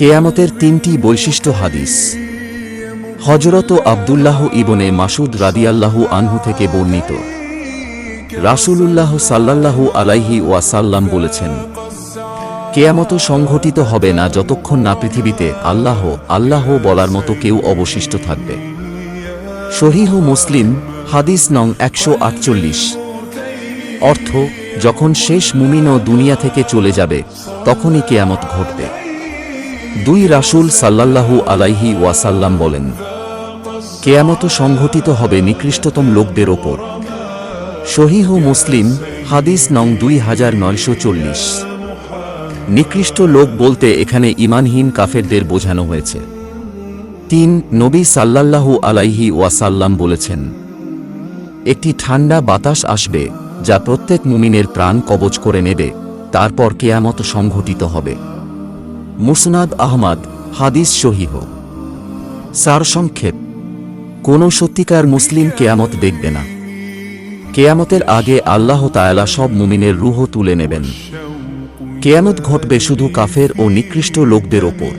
কেয়ামতের তিনটি বৈশিষ্ট্য হাদিস। হযরত আব্দুল্লাহ ইবনে মাসউদ রাদিয়াল্লাহু আনহু থেকে বর্ণিত, রাসূলুল্লাহ সাল্লাল্লাহু আলাইহি ওয়াসাল্লাম বলেছেন, কেয়ামত সংঘটিত হবে না যতক্ষণ না পৃথিবীতে আল্লাহ আল্লাহ বলার মতো কেউ অবশিষ্ট থাকবে। সহিহ মুসলিম, হাদিস নং 148। অর্থ, যখন শেষ মুমিনও দুনিয়া থেকে চলে যাবে তখনই কেয়ামত ঘটবে। 2 রাসূল সাল্লাল্লাহু আলাইহি ওয়াসাল্লাম বলেন, কেয়ামত সংঘটিত হবে নিকৃষ্টতম লোকদের ওপর। সহিহ মুসলিম, হাদিস নং 2940। নিকৃষ্ট লোক বলতে এখানে ঈমানহীন কাফেরদের বোঝানো হয়েছে। 3 নবী সাল্লাল্লাহু আলাইহি ওয়াসাল্লাম বলেছেন, একটি ঠান্ডা বাতাস আসবে যা প্রত্যেক মুমিনের প্রাণ কবজ করে নেবে, তারপর কেয়ামত সংঘটিত হবে। মুসনাদ আহমদ, হাদিস সহিহ। সারসংক্ষেপ, কোনো সত্যিকার মুসলিম কেয়ামত দেখবে না। কেয়ামতের আগে আল্লাহ তাআলা সব মুমিনের রূহ তুলে নেবেন। কেয়ামত ঘটবে শুধু কাফের ও নিকৃষ্ট লোকদের ওপর।